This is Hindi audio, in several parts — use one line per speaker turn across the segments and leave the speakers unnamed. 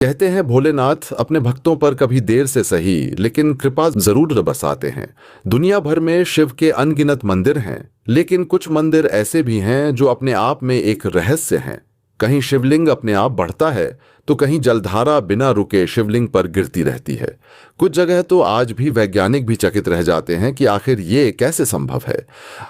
कहते हैं भोलेनाथ अपने भक्तों पर कभी देर से सही लेकिन कृपा जरूर बरसाते हैं। दुनिया भर में शिव के अनगिनत मंदिर हैं, लेकिन कुछ मंदिर ऐसे भी हैं जो अपने आप में एक रहस्य हैं। कहीं शिवलिंग अपने आप बढ़ता है तो कहीं जलधारा बिना रुके शिवलिंग पर गिरती रहती है। कुछ जगह तो आज भी वैज्ञानिक भी चकित रह जाते हैं कि आखिर ये कैसे संभव है।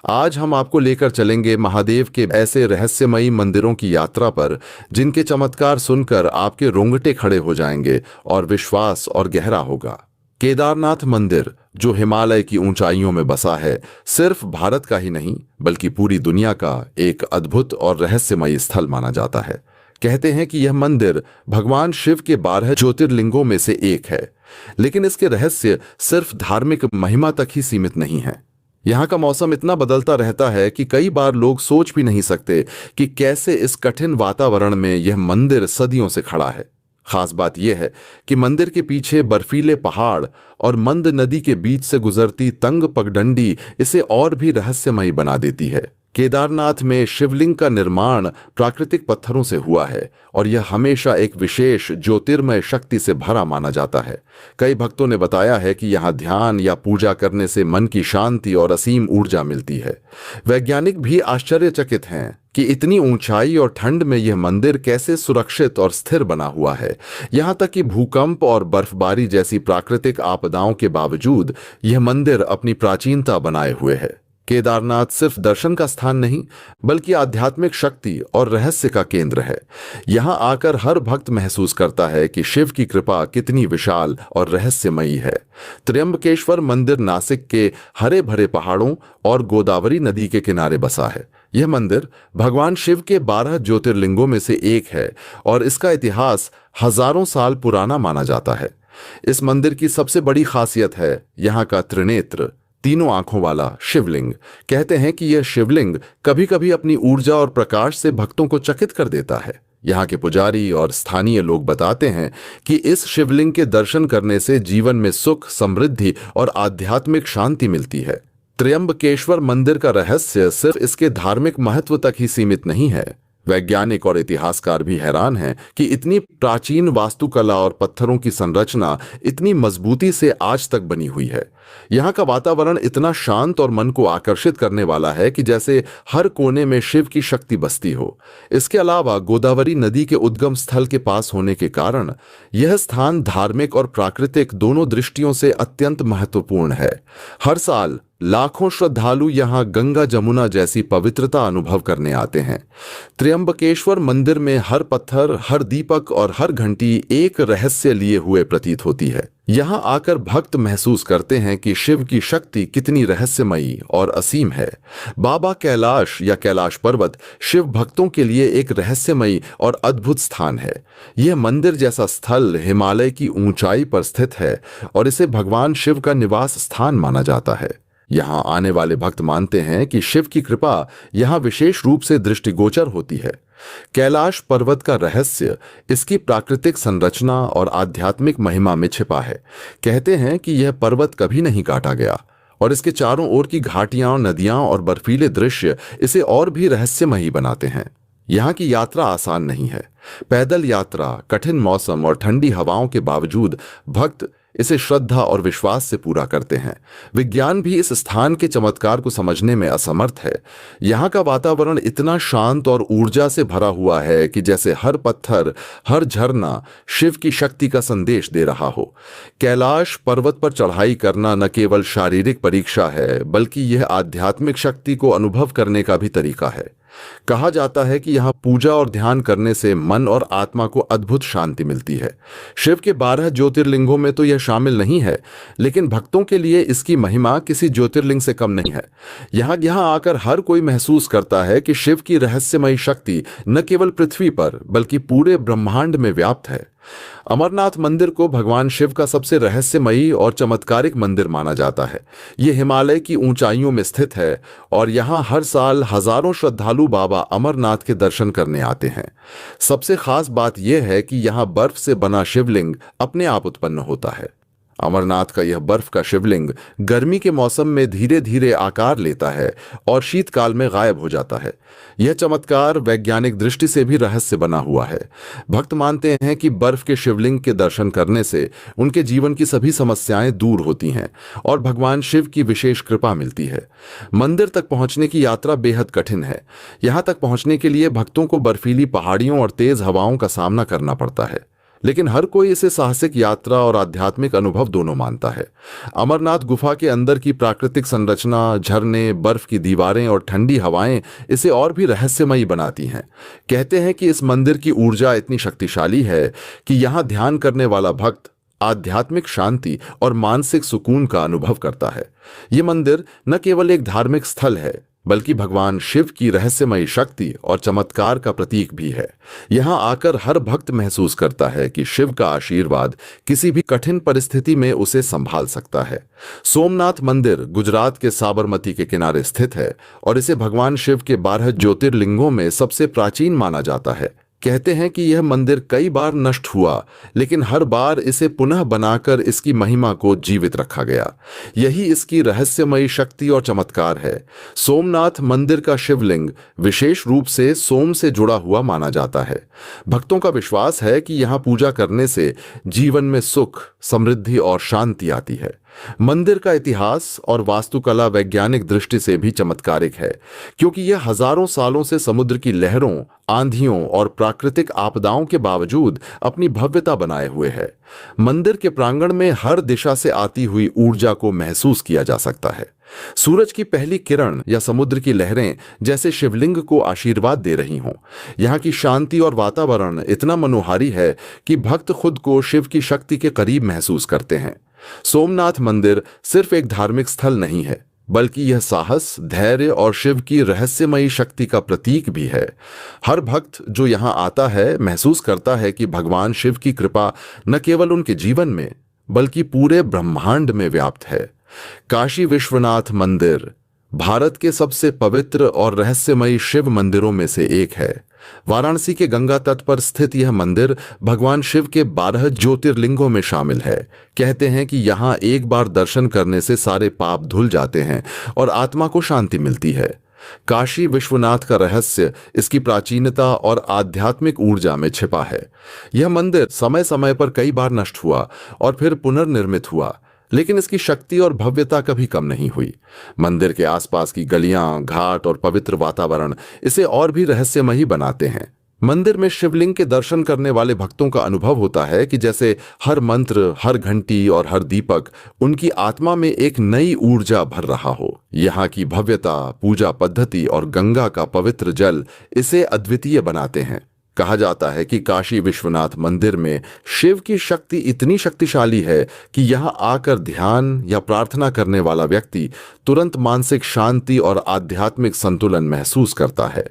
आज हम आपको लेकर चलेंगे महादेव के ऐसे रहस्यमयी मंदिरों की यात्रा पर जिनके चमत्कार सुनकर आपके रोंगटे खड़े हो जाएंगे और विश्वास और गहरा होगा। केदारनाथ मंदिर, जो हिमालय की ऊंचाइयों में बसा है, सिर्फ भारत का ही नहीं बल्कि पूरी दुनिया का एक अद्भुत और रहस्यमयी स्थल माना जाता है। कहते हैं कि यह मंदिर भगवान शिव के 12 ज्योतिर्लिंगों में से एक है, लेकिन इसके रहस्य सिर्फ धार्मिक महिमा तक ही सीमित नहीं है। यहाँ का मौसम इतना बदलता रहता है कि कई बार लोग सोच भी नहीं सकते कि कैसे इस कठिन वातावरण में यह मंदिर सदियों से खड़ा है। खास बात यह है कि मंदिर के पीछे बर्फीले पहाड़ और मंद नदी के बीच से गुजरती तंग पगडंडी इसे और भी रहस्यमयी बना देती है। केदारनाथ में शिवलिंग का निर्माण प्राकृतिक पत्थरों से हुआ है और यह हमेशा एक विशेष ज्योतिर्मय शक्ति से भरा माना जाता है। कई भक्तों ने बताया है कि यहाँ ध्यान या पूजा करने से मन की शांति और असीम ऊर्जा मिलती है। वैज्ञानिक भी आश्चर्यचकित हैं कि इतनी ऊंचाई और ठंड में यह मंदिर कैसे सुरक्षित और स्थिर बना हुआ है। यहाँ तक कि भूकंप और बर्फबारी जैसी प्राकृतिक आपदाओं के बावजूद यह मंदिर अपनी प्राचीनता बनाए हुए है। केदारनाथ सिर्फ दर्शन का स्थान नहीं बल्कि आध्यात्मिक शक्ति और रहस्य का केंद्र है। यहाँ आकर हर भक्त महसूस करता है कि शिव की कृपा कितनी विशाल और रहस्यमयी है। त्र्यंबकेश्वर मंदिर नासिक के हरे भरे पहाड़ों और गोदावरी नदी के किनारे बसा है। यह मंदिर भगवान शिव के 12 ज्योतिर्लिंगों में से एक है और इसका इतिहास हजारों साल पुराना माना जाता है। इस मंदिर की सबसे बड़ी खासियत है यहाँ का त्रिनेत्र, तीनों आंखों वाला शिवलिंग। कहते हैं कि यह शिवलिंग कभी कभी अपनी ऊर्जा और प्रकाश से भक्तों को चकित कर देता है। यहाँ के पुजारी और स्थानीय लोग बताते हैं कि इस शिवलिंग के दर्शन करने से जीवन में सुख, समृद्धि और आध्यात्मिक शांति मिलती है। त्र्यंबकेश्वर मंदिर का रहस्य सिर्फ इसके धार्मिक महत्व तक ही सीमित नहीं है। वैज्ञानिक और इतिहासकार भी हैरान हैं कि इतनी प्राचीन वास्तुकला और पत्थरों की संरचना इतनी मजबूती से आज तक बनी हुई है। यहाँ का वातावरण इतना शांत और मन को आकर्षित करने वाला है कि जैसे हर कोने में शिव की शक्ति बसती हो। इसके अलावा गोदावरी नदी के उद्गम स्थल के पास होने के कारण यह स्थान धार्मिक और प्राकृतिक दोनों दृष्टियों से अत्यंत महत्वपूर्ण है। हर साल लाखों श्रद्धालु यहाँ गंगा जमुना जैसी पवित्रता अनुभव करने आते हैं। त्र्यंबकेश्वर मंदिर में हर पत्थर, हर दीपक और हर घंटी एक रहस्य लिए हुए प्रतीत होती है। यहाँ आकर भक्त महसूस करते हैं कि शिव की शक्ति कितनी रहस्यमयी और असीम है। बाबा कैलाश या कैलाश पर्वत शिव भक्तों के लिए एक रहस्यमयी और अद्भुत स्थान है। यह मंदिर जैसा स्थल हिमालय की ऊंचाई पर स्थित है और इसे भगवान शिव का निवास स्थान माना जाता है। यहाँ आने वाले भक्त मानते हैं कि शिव की कृपा यहाँ विशेष रूप से दृष्टिगोचर होती है। कैलाश पर्वत का रहस्य इसकी प्राकृतिक संरचना और आध्यात्मिक महिमा में छिपा है। कहते हैं कि यह पर्वत कभी नहीं काटा गया और इसके चारों ओर की घाटियां, नदियां और बर्फीले दृश्य इसे और भी रहस्यमयी बनाते हैं। यहाँ की यात्रा आसान नहीं है। पैदल यात्रा, कठिन मौसम और ठंडी हवाओं के बावजूद भक्त इसे श्रद्धा और विश्वास से पूरा करते हैं। विज्ञान भी इस स्थान के चमत्कार को समझने में असमर्थ है। यहाँ का वातावरण इतना शांत और ऊर्जा से भरा हुआ है कि जैसे हर पत्थर, हर झरना शिव की शक्ति का संदेश दे रहा हो। कैलाश पर्वत पर चढ़ाई करना न केवल शारीरिक परीक्षा है बल्कि यह आध्यात्मिक शक्ति को अनुभव करने का भी तरीका है। कहा जाता है कि यहाँ पूजा और ध्यान करने से मन और आत्मा को अद्भुत शांति मिलती है। शिव के 12 ज्योतिर्लिंगों में तो यह शामिल नहीं है, लेकिन भक्तों के लिए इसकी महिमा किसी ज्योतिर्लिंग से कम नहीं है। यहाँ आकर हर कोई महसूस करता है कि शिव की रहस्यमयी शक्ति न केवल पृथ्वी पर बल्कि पूरे ब्रह्मांड में व्याप्त है। अमरनाथ मंदिर को भगवान शिव का सबसे रहस्यमयी और चमत्कारिक मंदिर माना जाता है। यह हिमालय की ऊंचाइयों में स्थित है और यहाँ हर साल हजारों श्रद्धालु बाबा अमरनाथ के दर्शन करने आते हैं। सबसे खास बात यह है कि यहाँ बर्फ से बना शिवलिंग अपने आप उत्पन्न होता है। अमरनाथ का यह बर्फ का शिवलिंग गर्मी के मौसम में धीरे धीरे आकार लेता है और शीतकाल में गायब हो जाता है। यह चमत्कार वैज्ञानिक दृष्टि से भी रहस्य बना हुआ है। भक्त मानते हैं कि बर्फ के शिवलिंग के दर्शन करने से उनके जीवन की सभी समस्याएं दूर होती हैं और भगवान शिव की विशेष कृपा मिलती है। मंदिर तक पहुंचने की यात्रा बेहद कठिन है। यहां तक पहुंचने के लिए भक्तों को बर्फीली पहाड़ियों और तेज हवाओं का सामना करना पड़ता है, लेकिन हर कोई इसे साहसिक यात्रा और आध्यात्मिक अनुभव दोनों मानता है। अमरनाथ गुफा के अंदर की प्राकृतिक संरचना, झरने, बर्फ की दीवारें और ठंडी हवाएं इसे और भी रहस्यमयी बनाती हैं। कहते हैं कि इस मंदिर की ऊर्जा इतनी शक्तिशाली है कि यहां ध्यान करने वाला भक्त आध्यात्मिक शांति और मानसिक सुकून का अनुभव करता है। ये मंदिर न केवल एक धार्मिक स्थल है, बल्कि भगवान शिव की रहस्यमयी शक्ति और चमत्कार का प्रतीक भी है। यहां आकर हर भक्त महसूस करता है कि शिव का आशीर्वाद किसी भी कठिन परिस्थिति में उसे संभाल सकता है। सोमनाथ मंदिर गुजरात के साबरमती के किनारे स्थित है और इसे भगवान शिव के 12 ज्योतिर्लिंगों में सबसे प्राचीन माना जाता है। कहते हैं कि यह मंदिर कई बार नष्ट हुआ, लेकिन हर बार इसे पुनः बनाकर इसकी महिमा को जीवित रखा गया। यही इसकी रहस्यमयी शक्ति और चमत्कार है। सोमनाथ मंदिर का शिवलिंग विशेष रूप से सोम से जुड़ा हुआ माना जाता है। भक्तों का विश्वास है कि यहाँ पूजा करने से जीवन में सुख, समृद्धि और शांति आती है। मंदिर का इतिहास और वास्तुकला वैज्ञानिक दृष्टि से भी चमत्कारिक है, क्योंकि यह हजारों सालों से समुद्र की लहरों, आंधियों और प्राकृतिक आपदाओं के बावजूद अपनी भव्यता बनाए हुए है। मंदिर के प्रांगण में हर दिशा से आती हुई ऊर्जा को महसूस किया जा सकता है। सूरज की पहली किरण या समुद्र की लहरें जैसे शिवलिंग को आशीर्वाद दे रही हों। यहाँ की शांति और वातावरण इतना मनोहारी है कि भक्त खुद को शिव की शक्ति के करीब महसूस करते हैं। सोमनाथ मंदिर सिर्फ एक धार्मिक स्थल नहीं है, बल्कि यह साहस, धैर्य और शिव की रहस्यमयी शक्ति का प्रतीक भी है। हर भक्त जो यहाँ आता है महसूस करता है कि भगवान शिव की कृपा न केवल उनके जीवन में, बल्कि पूरे ब्रह्मांड में व्याप्त है। काशी विश्वनाथ मंदिर भारत के सबसे पवित्र और रहस्यमयी शिव मंदिरों में से एक है। वाराणसी के गंगा तट पर स्थित यह मंदिर भगवान शिव के 12 ज्योतिर्लिंगों में शामिल है। कहते हैं कि यहाँ एक बार दर्शन करने से सारे पाप धुल जाते हैं और आत्मा को शांति मिलती है। काशी विश्वनाथ का रहस्य इसकी प्राचीनता और आध्यात्मिक ऊर्जा में छिपा है। यह मंदिर समय समय पर कई बार नष्ट हुआ और फिर पुनर्निर्मित हुआ, लेकिन इसकी शक्ति और भव्यता कभी कम नहीं हुई। मंदिर के आसपास की गलियां, घाट और पवित्र वातावरण इसे और भी रहस्यमयी बनाते हैं। मंदिर में शिवलिंग के दर्शन करने वाले भक्तों का अनुभव होता है कि जैसे हर मंत्र, हर घंटी और हर दीपक उनकी आत्मा में एक नई ऊर्जा भर रहा हो। यहाँ की भव्यता, पूजा पद्धति और गंगा का पवित्र जल इसे अद्वितीय बनाते हैं। कहा जाता है कि काशी विश्वनाथ मंदिर में शिव की शक्ति इतनी शक्तिशाली है कि यहाँ आकर ध्यान या प्रार्थना करने वाला व्यक्ति तुरंत मानसिक शांति और आध्यात्मिक संतुलन महसूस करता है।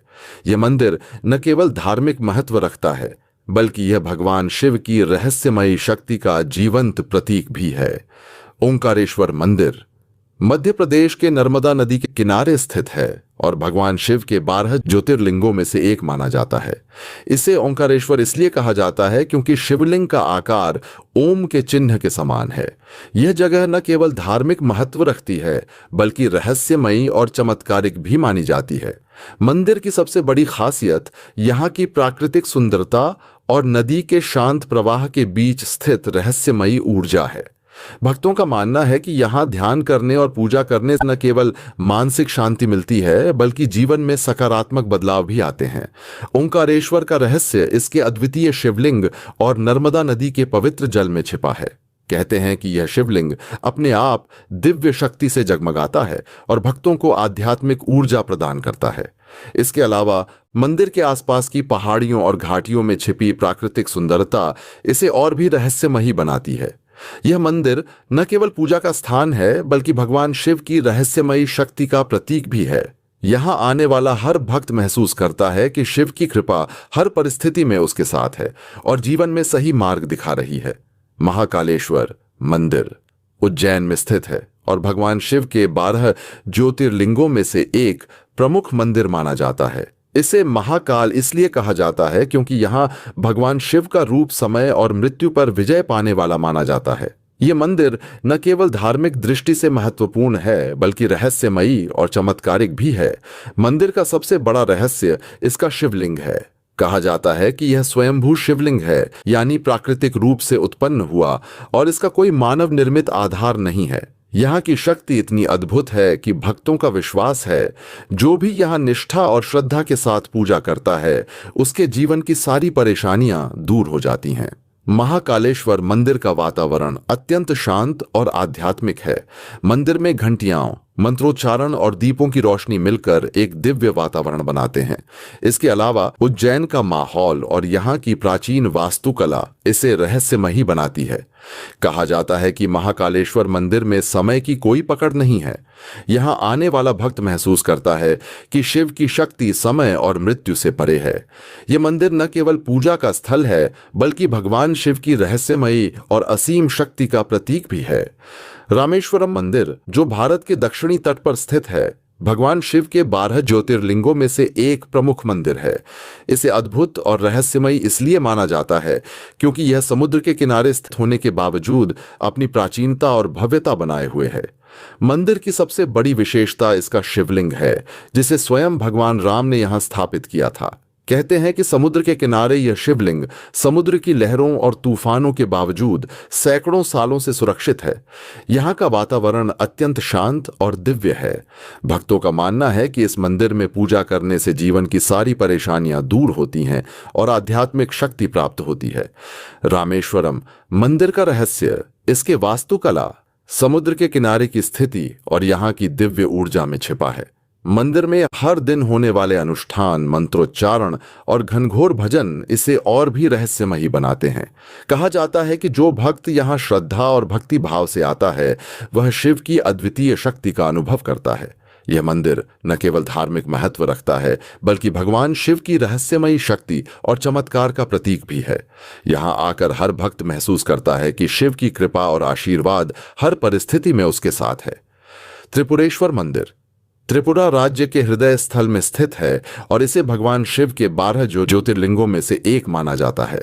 यह मंदिर न केवल धार्मिक महत्व रखता है, बल्कि यह भगवान शिव की रहस्यमयी शक्ति का जीवंत प्रतीक भी है। ओंकारेश्वर मंदिर मध्य प्रदेश के नर्मदा नदी के किनारे स्थित है और भगवान शिव के 12 ज्योतिर्लिंगों में से एक माना जाता है। इसे ओंकारेश्वर इसलिए कहा जाता है क्योंकि शिवलिंग का आकार ओम के चिन्ह के समान है। यह जगह न केवल धार्मिक महत्व रखती है, बल्कि रहस्यमयी और चमत्कारिक भी मानी जाती है। मंदिर की सबसे बड़ी खासियत यहाँ की प्राकृतिक सुंदरता और नदी के शांत प्रवाह के बीच स्थित रहस्यमयी ऊर्जा है। भक्तों का मानना है कि यहाँ ध्यान करने और पूजा करने से न केवल मानसिक शांति मिलती है, बल्कि जीवन में सकारात्मक बदलाव भी आते हैं। ओंकारेश्वर का रहस्य इसके अद्वितीय शिवलिंग और नर्मदा नदी के पवित्र जल में छिपा है। कहते हैं कि यह शिवलिंग अपने आप दिव्य शक्ति से जगमगाता है और भक्तों को आध्यात्मिक ऊर्जा प्रदान करता है। इसके अलावा मंदिर के आसपास की पहाड़ियों और घाटियों में छिपी प्राकृतिक सुंदरता इसे और भी रहस्यमयी बनाती है। यह मंदिर न केवल पूजा का स्थान है, बल्कि भगवान शिव की रहस्यमयी शक्ति का प्रतीक भी है। यहाँ आने वाला हर भक्त महसूस करता है कि शिव की कृपा हर परिस्थिति में उसके साथ है और जीवन में सही मार्ग दिखा रही है। महाकालेश्वर मंदिर उज्जैन में स्थित है और भगवान शिव के 12 ज्योतिर्लिंगों में से एक प्रमुख मंदिर माना जाता है। इसे महाकाल इसलिए कहा जाता है क्योंकि यहाँ भगवान शिव का रूप समय और मृत्यु पर विजय पाने वाला माना जाता है। ये मंदिर न केवल धार्मिक दृष्टि से महत्वपूर्ण है बल्कि रहस्यमयी और चमत्कारिक भी है। मंदिर का सबसे बड़ा रहस्य इसका शिवलिंग है। कहा जाता है कि यह स्वयंभू शिवलिंग है, यानी प्राकृतिक रूप से उत्पन्न हुआ और इसका कोई मानव निर्मित आधार नहीं है। यहाँ की शक्ति इतनी अद्भुत है कि भक्तों का विश्वास है जो भी यहाँ निष्ठा और श्रद्धा के साथ पूजा करता है उसके जीवन की सारी परेशानियां दूर हो जाती हैं। महाकालेश्वर मंदिर का वातावरण अत्यंत शांत और आध्यात्मिक है। मंदिर में घंटियां, मंत्रोच्चारण और दीपों की रोशनी मिलकर एक दिव्य वातावरण बनाते हैं। इसके अलावा उज्जैन का माहौल और यहाँ की प्राचीन वास्तुकला इसे रहस्यमयी बनाती है। कहा जाता है कि महाकालेश्वर मंदिर में समय की कोई पकड़ नहीं है। यहाँ आने वाला भक्त महसूस करता है कि शिव की शक्ति समय और मृत्यु से परे है। यह मंदिर न केवल पूजा का स्थल है बल्कि भगवान शिव की रहस्यमयी और असीम शक्ति का प्रतीक भी है। रामेश्वरम मंदिर, जो भारत के दक्षिणी तट पर स्थित है, भगवान शिव के 12 ज्योतिर्लिंगों में से एक प्रमुख मंदिर है। इसे अद्भुत और रहस्यमयी इसलिए माना जाता है क्योंकि यह समुद्र के किनारे स्थित होने के बावजूद अपनी प्राचीनता और भव्यता बनाए हुए है। मंदिर की सबसे बड़ी विशेषता इसका शिवलिंग है, जिसे स्वयं भगवान राम ने यहां स्थापित किया था। कहते हैं कि समुद्र के किनारे यह शिवलिंग समुद्र की लहरों और तूफानों के बावजूद सैकड़ों सालों से सुरक्षित है। यहाँ का वातावरण अत्यंत शांत और दिव्य है। भक्तों का मानना है कि इस मंदिर में पूजा करने से जीवन की सारी परेशानियां दूर होती हैं और आध्यात्मिक शक्ति प्राप्त होती है। रामेश्वरम मंदिर का रहस्य इसके वास्तुकला, समुद्र के किनारे की स्थिति और यहाँ की दिव्य ऊर्जा में छिपा है। मंदिर में हर दिन होने वाले अनुष्ठान, मंत्रोच्चारण और घनघोर भजन इसे और भी रहस्यमयी बनाते हैं। कहा जाता है कि जो भक्त यहाँ श्रद्धा और भक्ति भाव से आता है वह शिव की अद्वितीय शक्ति का अनुभव करता है। यह मंदिर न केवल धार्मिक महत्व रखता है बल्कि भगवान शिव की रहस्यमयी शक्ति और चमत्कार का प्रतीक भी है। यहाँ आकर हर भक्त महसूस करता है कि शिव की कृपा और आशीर्वाद हर परिस्थिति में उसके साथ है। त्रिपुरेश्वर मंदिर त्रिपुरा राज्य के हृदय स्थल में स्थित है और इसे भगवान शिव के 12 ज्योतिर्लिंगों में से एक माना जाता है।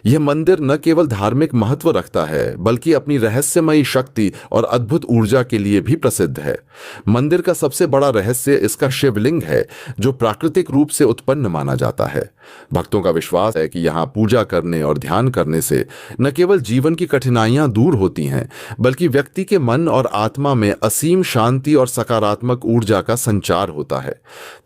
यह मंदिर न केवल धार्मिक महत्व रखता है बल्कि अपनी रहस्यमयी शक्ति और अद्भुत ऊर्जा के लिए भी प्रसिद्ध है। मंदिर का सबसे बड़ा रहस्य इसका शिवलिंग है, जो प्राकृतिक रूप से उत्पन्न माना जाता है। भक्तों का विश्वास है कि यहाँ पूजा करने और ध्यान करने से न केवल जीवन की कठिनाइयां दूर होती हैं बल्कि व्यक्ति के मन और आत्मा में असीम शांति और सकारात्मक ऊर्जा का संचार होता है।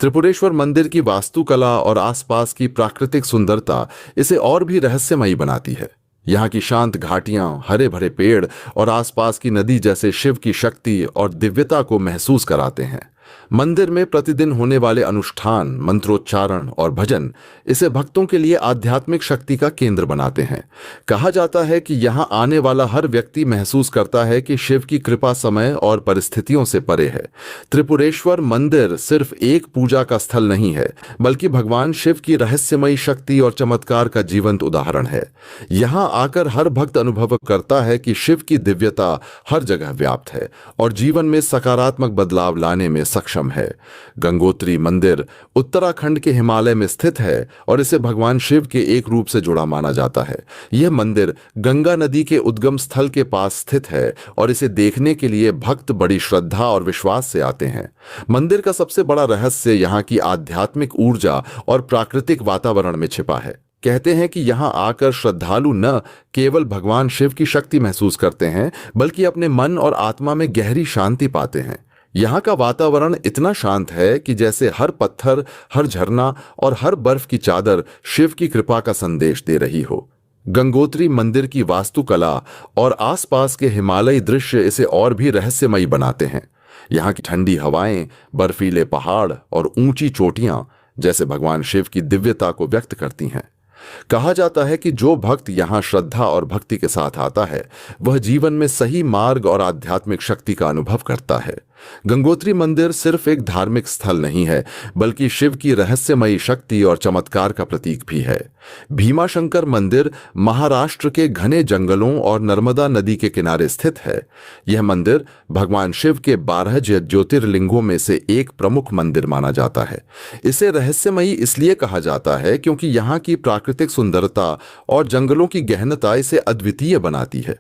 त्रिपुरेश्वर मंदिर की वास्तुकला और आसपास की प्राकृतिक सुंदरता इसे और भी रहस्यमयी बनाती है। यहाँ की शांत घाटियां, हरे भरे पेड़ और आसपास की नदी जैसे शिव की शक्ति और दिव्यता को महसूस कराते हैं। मंदिर में प्रतिदिन होने वाले अनुष्ठान, मंत्रोच्चारण और भजन इसे भक्तों के लिए आध्यात्मिक शक्ति का केंद्र बनाते हैं। कहा जाता है कि यहाँ आने वाला हर व्यक्ति महसूस करता है कि शिव की कृपा समय और परिस्थितियों से परे है। त्रिपुरेश्वर मंदिर सिर्फ एक पूजा का स्थल नहीं है बल्कि भगवान शिव की रहस्यमयी शक्ति और चमत्कार का जीवंत उदाहरण है। यहाँ आकर हर भक्त अनुभव करता है कि शिव की दिव्यता हर जगह व्याप्त है और जीवन में सकारात्मक बदलाव लाने में सक्षम है। गंगोत्री मंदिर उत्तराखंड के हिमालय में स्थित है और इसे भगवान शिव के एक रूप से जुड़ा माना जाता है। यह मंदिर गंगा नदी के उद्गम स्थल के पास स्थित है और इसे देखने के लिए भक्त बड़ी श्रद्धा और विश्वास से आते हैं। मंदिर का सबसे बड़ा रहस्य यहाँ की आध्यात्मिक ऊर्जा और प्राकृतिक वातावरण में छिपा है। कहते हैं कि यहाँ आकर श्रद्धालु न केवल भगवान शिव की शक्ति महसूस करते हैं बल्कि अपने मन और आत्मा में गहरी शांति पाते हैं। यहाँ का वातावरण इतना शांत है कि जैसे हर पत्थर, हर झरना और हर बर्फ की चादर शिव की कृपा का संदेश दे रही हो। गंगोत्री मंदिर की वास्तुकला और आसपास के हिमालयी दृश्य इसे और भी रहस्यमयी बनाते हैं। यहाँ की ठंडी हवाएं, बर्फीले पहाड़ और ऊंची चोटियां जैसे भगवान शिव की दिव्यता को व्यक्त करती हैं। कहा जाता है कि जो भक्त यहाँ श्रद्धा और भक्ति के साथ आता है वह जीवन में सही मार्ग और आध्यात्मिक शक्ति का अनुभव करता है। गंगोत्री मंदिर सिर्फ एक धार्मिक स्थल नहीं है, बल्कि शिव की रहस्यमयी शक्ति और चमत्कार का प्रतीक भी है। भीमाशंकर मंदिर महाराष्ट्र के घने जंगलों और नर्मदा नदी के किनारे स्थित है। यह मंदिर भगवान शिव के 12 ज्योतिर्लिंगों में से एक प्रमुख मंदिर माना जाता है। इसे रहस्यमयी इसलिए कहा जाता है क्योंकि यहाँ की प्राकृतिक सुंदरता और जंगलों की गहनता इसे अद्वितीय बनाती है।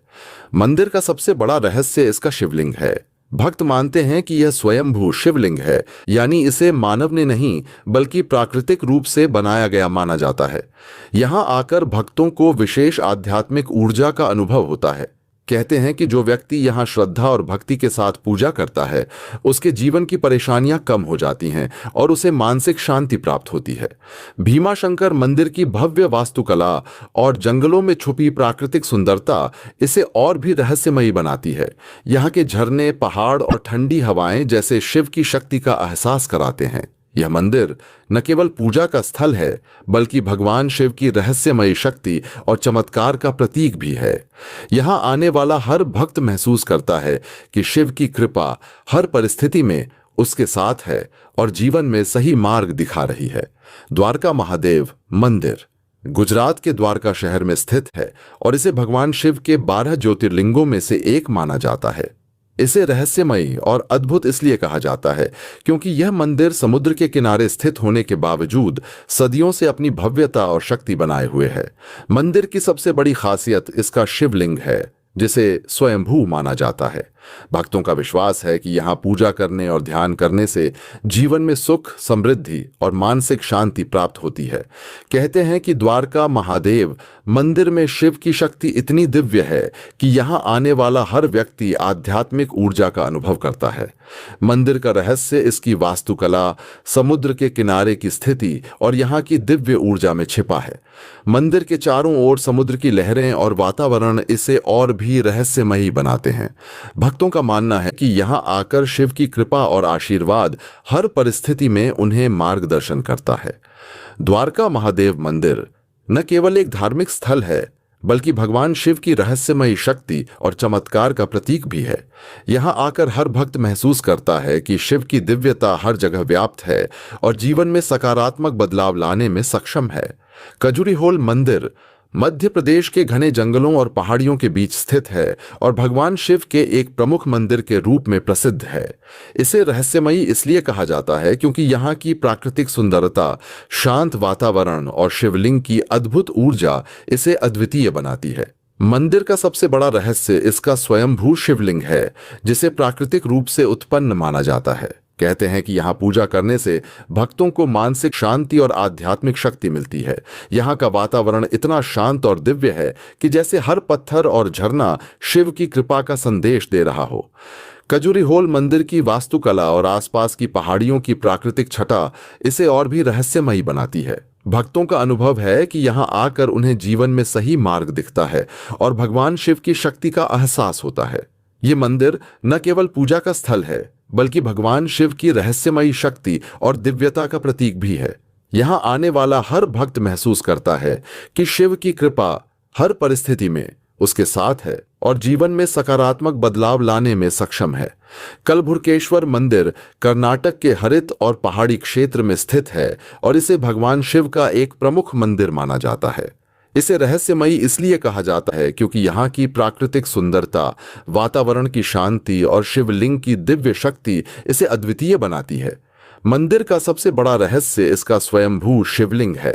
मंदिर का सबसे बड़ा रहस्य इसका शिवलिंग है। भक्त मानते हैं कि यह स्वयंभू शिवलिंग है, यानी इसे मानव ने नहीं बल्कि प्राकृतिक रूप से बनाया गया माना जाता है। यहां आकर भक्तों को विशेष आध्यात्मिक ऊर्जा का अनुभव होता है। कहते हैं कि जो व्यक्ति यहां श्रद्धा और भक्ति के साथ पूजा करता है, उसके जीवन की परेशानियां कम हो जाती हैं और उसे मानसिक शांति प्राप्त होती है। भीमाशंकर मंदिर की भव्य वास्तुकला और जंगलों में छुपी प्राकृतिक सुंदरता इसे और भी रहस्यमयी बनाती है। यहाँ के झरने, पहाड़ और ठंडी हवाएं जैसे शिव की शक्ति का एहसास कराते हैं। यह मंदिर न केवल पूजा का स्थल है, बल्कि भगवान शिव की रहस्यमयी शक्ति और चमत्कार का प्रतीक भी है। यहां आने वाला हर भक्त महसूस करता है कि शिव की कृपा हर परिस्थिति में उसके साथ है और जीवन में सही मार्ग दिखा रही है। द्वारका महादेव मंदिर गुजरात के द्वारका शहर में स्थित है और इसे भगवान शिव के 12 ज्योतिर्लिंगों में से एक माना जाता है। इसे रहस्यमयी और अद्भुत इसलिए कहा जाता है क्योंकि यह मंदिर समुद्र के किनारे स्थित होने के बावजूद सदियों से अपनी भव्यता और शक्ति बनाए हुए है। मंदिर की सबसे बड़ी खासियत इसका शिवलिंग है, जिसे स्वयंभू माना जाता है। भक्तों का विश्वास है कि यहाँ पूजा करने और ध्यान करने से जीवन में सुख, समृद्धि और मानसिक शांति प्राप्त होती है। कहते हैं कि द्वारका महादेव मंदिर में शिव की शक्ति इतनी दिव्य है कि यहाँ आने वाला हर व्यक्ति आध्यात्मिक ऊर्जा का अनुभव करता है। मंदिर का रहस्य इसकी वास्तुकला, समुद्र के किनारे की स्थिति और यहाँ की दिव्य ऊर्जा में छिपा है। मंदिर के चारों ओर समुद्र की लहरें और वातावरण इसे और भी रहस्यमयी बनाते हैं। भक्तों का मानना है कि यहाँ आकर शिव की कृपा और आशीर्वाद हर परिस्थिति में उन्हें मार्गदर्शन करता है। द्वारका महादेव मंदिर न केवल एक धार्मिक स्थल है, बल्कि भगवान शिव की रहस्यमयी शक्ति और चमत्कार का प्रतीक भी है। यहाँ आकर हर भक्त महसूस करता है कि शिव की दिव्यता हर जगह व्याप्त है और जीवन में सकारात्मक बदलाव लाने में सक्षम है। कजूरीहोल मंदिर मध्य प्रदेश के घने जंगलों और पहाड़ियों के बीच स्थित है और भगवान शिव के एक प्रमुख मंदिर के रूप में प्रसिद्ध है। इसे रहस्यमयी इसलिए कहा जाता है क्योंकि यहाँ की प्राकृतिक सुंदरता, शांत वातावरण और शिवलिंग की अद्भुत ऊर्जा इसे अद्वितीय बनाती है। मंदिर का सबसे बड़ा रहस्य इसका स्वयंभू शिवलिंग है, जिसे प्राकृतिक रूप से उत्पन्न माना जाता है। कहते हैं कि यहाँ पूजा करने से भक्तों को मानसिक शांति और आध्यात्मिक शक्ति मिलती है। यहाँ का वातावरण इतना शांत और दिव्य है कि जैसे हर पत्थर और झरना शिव की कृपा का संदेश दे रहा हो। कजूरीहोल मंदिर की वास्तुकला और आसपास की पहाड़ियों की प्राकृतिक छटा इसे और भी रहस्यमयी बनाती है। भक्तों का अनुभव है कि यहाँ आकर उन्हें जीवन में सही मार्ग दिखता है और भगवान शिव की शक्ति का एहसास होता है। ये मंदिर न केवल पूजा का स्थल है, बल्कि भगवान शिव की रहस्यमयी शक्ति और दिव्यता का प्रतीक भी है। यहाँ आने वाला हर भक्त महसूस करता है कि शिव की कृपा हर परिस्थिति में उसके साथ है और जीवन में सकारात्मक बदलाव लाने में सक्षम है। कलभुर्केश्वर मंदिर कर्नाटक के हरित और पहाड़ी क्षेत्र में स्थित है और इसे भगवान शिव का एक प्रमुख मंदिर माना जाता है। इसे रहस्यमयी इसलिए कहा जाता है क्योंकि यहाँ की प्राकृतिक सुंदरता, वातावरण की शांति और शिवलिंग की दिव्य शक्ति इसे अद्वितीय बनाती है। मंदिर का सबसे बड़ा रहस्य इसका स्वयंभू शिवलिंग है।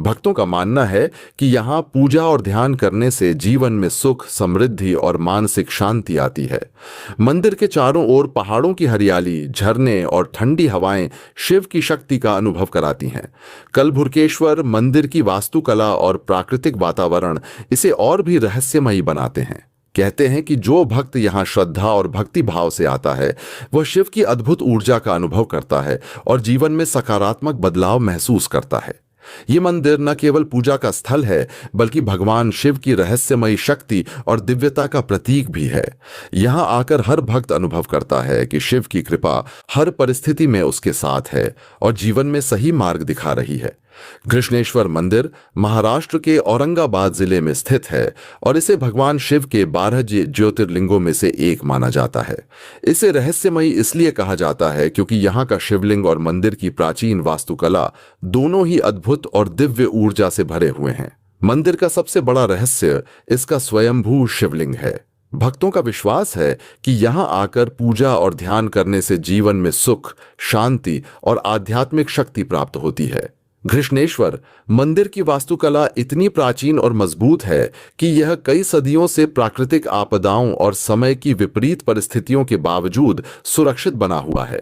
भक्तों का मानना है कि यहाँ पूजा और ध्यान करने से जीवन में सुख, समृद्धि और मानसिक शांति आती है। मंदिर के चारों ओर पहाड़ों की हरियाली, झरने और ठंडी हवाएं शिव की शक्ति का अनुभव कराती हैं। कलभुर्केश्वर मंदिर की वास्तुकला और प्राकृतिक वातावरण इसे और भी रहस्यमयी बनाते हैं। कहते हैं कि जो भक्त यहाँ श्रद्धा और भक्ति भाव से आता है, वह शिव की अद्भुत ऊर्जा का अनुभव करता है और जीवन में सकारात्मक बदलाव महसूस करता है। ये मंदिर न केवल पूजा का स्थल है, बल्कि भगवान शिव की रहस्यमयी शक्ति और दिव्यता का प्रतीक भी है। यहाँ आकर हर भक्त अनुभव करता है कि शिव की कृपा हर परिस्थिति में उसके साथ है और जीवन में सही मार्ग दिखा रही है। घृष्णेश्वर मंदिर महाराष्ट्र के औरंगाबाद जिले में स्थित है और इसे भगवान शिव के 12 ज्योतिर्लिंगों में से एक माना जाता है। इसे रहस्यमयी इसलिए कहा जाता है क्योंकि यहाँ का शिवलिंग और मंदिर की प्राचीन वास्तुकला दोनों ही अद्भुत और दिव्य ऊर्जा से भरे हुए हैं। मंदिर का सबसे बड़ा रहस्य इसका स्वयंभू शिवलिंग है। भक्तों का विश्वास है कि यहाँ आकर पूजा और ध्यान करने से जीवन में सुख, शांति और आध्यात्मिक शक्ति प्राप्त होती है। घृष्णेश्वर मंदिर की वास्तुकला इतनी प्राचीन और मजबूत है कि यह कई सदियों से प्राकृतिक आपदाओं और समय की विपरीत परिस्थितियों के बावजूद सुरक्षित बना हुआ है।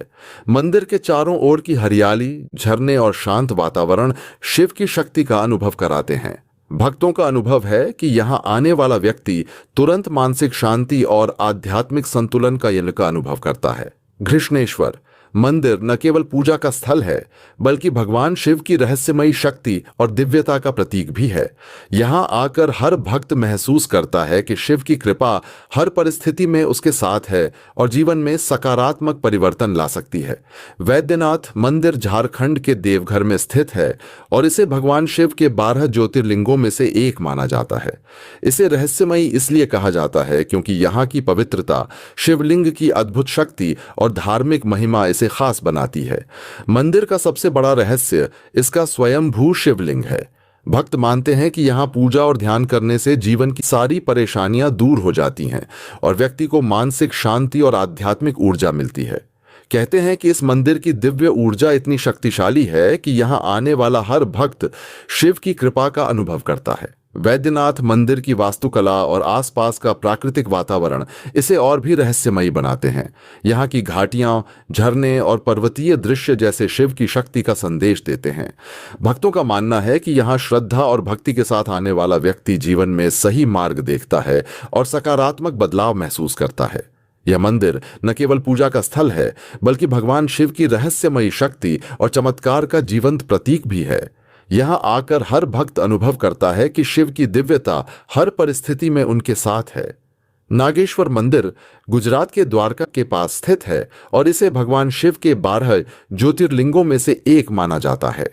मंदिर के चारों ओर की हरियाली, झरने और शांत वातावरण शिव की शक्ति का अनुभव कराते हैं। भक्तों का अनुभव है कि यहाँ आने वाला व्यक्ति तुरंत मानसिक शांति और आध्यात्मिक संतुलन का अनुभव करता है। घृष्णेश्वर मंदिर न केवल पूजा का स्थल है बल्कि भगवान शिव की रहस्यमयी शक्ति और दिव्यता का प्रतीक भी है। यहाँ आकर हर भक्त महसूस करता है कि शिव की कृपा हर परिस्थिति में उसके साथ है और जीवन में सकारात्मक परिवर्तन ला सकती है। वैद्यनाथ मंदिर झारखंड के देवघर में स्थित है और इसे भगवान शिव के 12 ज्योतिर्लिंगों में से एक माना जाता है। इसे रहस्यमयी इसलिए कहा जाता है क्योंकि यहाँ की पवित्रता, शिवलिंग की अद्भुत शक्ति और धार्मिक महिमा इसे खास बनाती है। मंदिर का सबसे बड़ा रहस्य इसका स्वयंभू शिवलिंग है। भक्त मानते हैं कि यहाँ पूजा और ध्यान करने से जीवन की सारी परेशानियां दूर हो जाती हैं और व्यक्ति को मानसिक शांति और आध्यात्मिक ऊर्जा मिलती है। कहते हैं कि इस मंदिर की दिव्य ऊर्जा इतनी शक्तिशाली है कि यहाँ आने वाला हर भक्त शिव की कृपा का अनुभव करता है। वैद्यनाथ मंदिर की वास्तुकला और आसपास का प्राकृतिक वातावरण इसे और भी रहस्यमयी बनाते हैं। यहाँ की घाटियां, झरने और पर्वतीय दृश्य जैसे शिव की शक्ति का संदेश देते हैं। भक्तों का मानना है कि यहाँ श्रद्धा और भक्ति के साथ आने वाला व्यक्ति जीवन में सही मार्ग देखता है और सकारात्मक बदलाव महसूस करता है। यह मंदिर न केवल पूजा का स्थल है बल्कि भगवान शिव की रहस्यमयी शक्ति और चमत्कार का जीवंत प्रतीक भी है। यहाँ आकर हर भक्त अनुभव करता है कि शिव की दिव्यता हर परिस्थिति में उनके साथ है। नागेश्वर मंदिर गुजरात के द्वारका के पास स्थित है और इसे भगवान शिव के 12 ज्योतिर्लिंगों में से एक माना जाता है।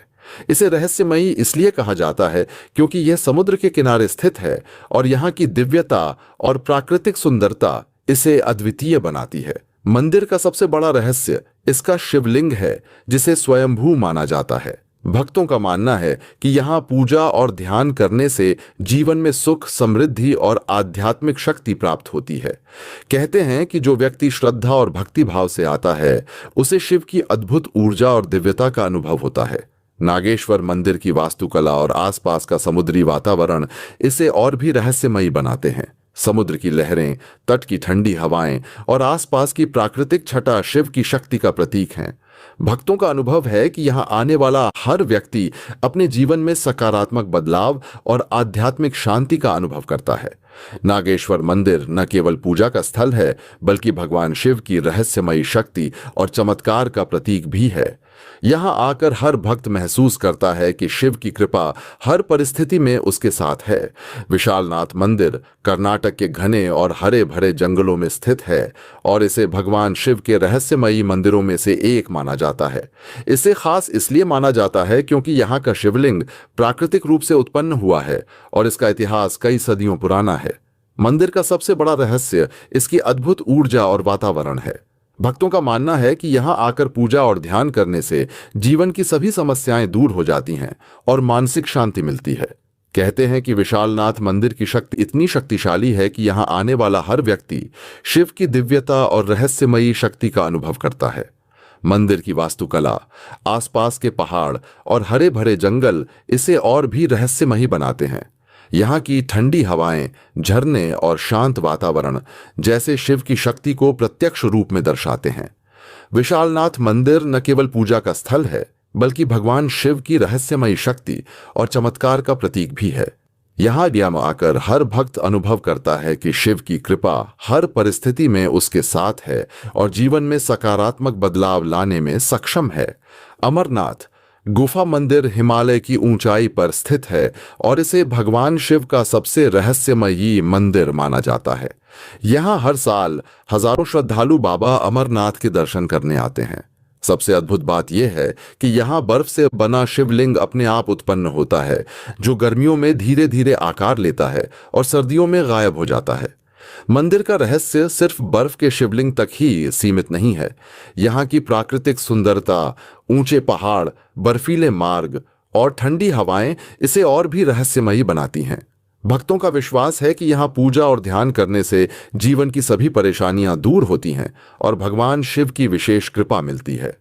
इसे रहस्यमयी इसलिए कहा जाता है क्योंकि यह समुद्र के किनारे स्थित है और यहाँ की दिव्यता और प्राकृतिक सुंदरता इसे अद्वितीय बनाती है। मंदिर का सबसे बड़ा रहस्य इसका शिवलिंग है जिसे स्वयंभू माना जाता है। भक्तों का मानना है कि यहाँ पूजा और ध्यान करने से जीवन में सुख, समृद्धि और आध्यात्मिक शक्ति प्राप्त होती है। कहते हैं कि जो व्यक्ति श्रद्धा और भक्ति भाव से आता है उसे शिव की अद्भुत ऊर्जा और दिव्यता का अनुभव होता है। नागेश्वर मंदिर की वास्तुकला और आसपास का समुद्री वातावरण इसे और भी रहस्यमयी बनाते हैं। समुद्र की लहरें, तट की ठंडी हवाएं और आसपास की प्राकृतिक छटा शिव की शक्ति का प्रतीक हैं। भक्तों का अनुभव है कि यहाँ आने वाला हर व्यक्ति अपने जीवन में सकारात्मक बदलाव और आध्यात्मिक शांति का अनुभव करता है। नागेश्वर मंदिर न केवल पूजा का स्थल है बल्कि भगवान शिव की रहस्यमयी शक्ति और चमत्कार का प्रतीक भी है। यहाँ आकर हर भक्त महसूस करता है कि शिव की कृपा हर परिस्थिति में उसके साथ है। विशालनाथ मंदिर कर्नाटक के घने और हरे भरे जंगलों में स्थित है और इसे भगवान शिव के रहस्यमयी मंदिरों में से एक माना जाता है। इसे खास इसलिए माना जाता है क्योंकि यहाँ का शिवलिंग प्राकृतिक रूप से उत्पन्न हुआ है और इसका इतिहास कई सदियों पुराना है। मंदिर का सबसे बड़ा रहस्य इसकी अद्भुत ऊर्जा और वातावरण है। भक्तों का मानना है कि यहाँ आकर पूजा और ध्यान करने से जीवन की सभी समस्याएं दूर हो जाती हैं और मानसिक शांति मिलती है। कहते हैं कि विशालनाथ मंदिर की शक्ति इतनी शक्तिशाली है कि यहाँ आने वाला हर व्यक्ति शिव की दिव्यता और रहस्यमयी शक्ति का अनुभव करता है। मंदिर की वास्तुकला, आसपास के पहाड़ और हरे भरे जंगल इसे और भी रहस्यमयी बनाते हैं। यहाँ की ठंडी हवाएं, झरने और शांत वातावरण जैसे शिव की शक्ति को प्रत्यक्ष रूप में दर्शाते हैं। विशालनाथ मंदिर न केवल पूजा का स्थल है बल्कि भगवान शिव की रहस्यमयी शक्ति और चमत्कार का प्रतीक भी है। यहाँ आकर हर भक्त अनुभव करता है कि शिव की कृपा हर परिस्थिति में उसके साथ है और जीवन में सकारात्मक बदलाव लाने में सक्षम है। अमरनाथ गुफा मंदिर हिमालय की ऊंचाई पर स्थित है और इसे भगवान शिव का सबसे रहस्यमयी मंदिर माना जाता है। यहाँ हर साल हजारों श्रद्धालु बाबा अमरनाथ के दर्शन करने आते हैं। सबसे अद्भुत बात यह है कि यहाँ बर्फ से बना शिवलिंग अपने आप उत्पन्न होता है, जो गर्मियों में धीरे धीरे आकार लेता है और सर्दियों में गायब हो जाता है। मंदिर का रहस्य सिर्फ बर्फ के शिवलिंग तक ही सीमित नहीं है। यहाँ की प्राकृतिक सुंदरता, ऊंचे पहाड़, बर्फीले मार्ग और ठंडी हवाएं इसे और भी रहस्यमयी बनाती हैं। भक्तों का विश्वास है कि यहाँ पूजा और ध्यान करने से जीवन की सभी परेशानियां दूर होती हैं और भगवान शिव की विशेष कृपा मिलती है।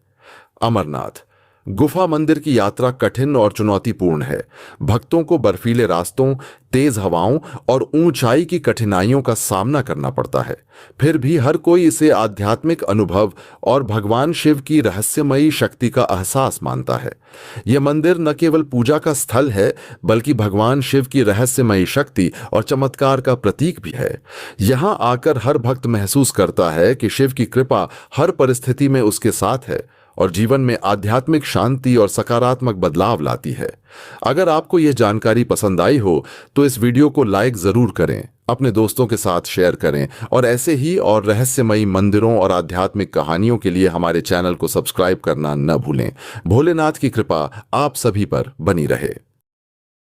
अमरनाथ गुफा मंदिर की यात्रा कठिन और चुनौतीपूर्ण है। भक्तों को बर्फीले रास्तों, तेज हवाओं और ऊंचाई की कठिनाइयों का सामना करना पड़ता है। फिर भी हर कोई इसे आध्यात्मिक अनुभव और भगवान शिव की रहस्यमयी शक्ति का एहसास मानता है। यह मंदिर न केवल पूजा का स्थल है, बल्कि भगवान शिव की रहस्यमयी शक्ति और चमत्कार का प्रतीक भी है। यहां आकर हर भक्त महसूस करता है कि शिव की कृपा हर परिस्थिति में उसके साथ है और जीवन में आध्यात्मिक शांति और सकारात्मक बदलाव लाती है। अगर आपको यह जानकारी पसंद आई हो तो इस वीडियो को लाइक जरूर करें, अपने दोस्तों के साथ शेयर करें और ऐसे ही और रहस्यमयी मंदिरों और आध्यात्मिक कहानियों के लिए हमारे चैनल को सब्सक्राइब करना न भूलें। भोलेनाथ की कृपा आप सभी पर बनी रहे।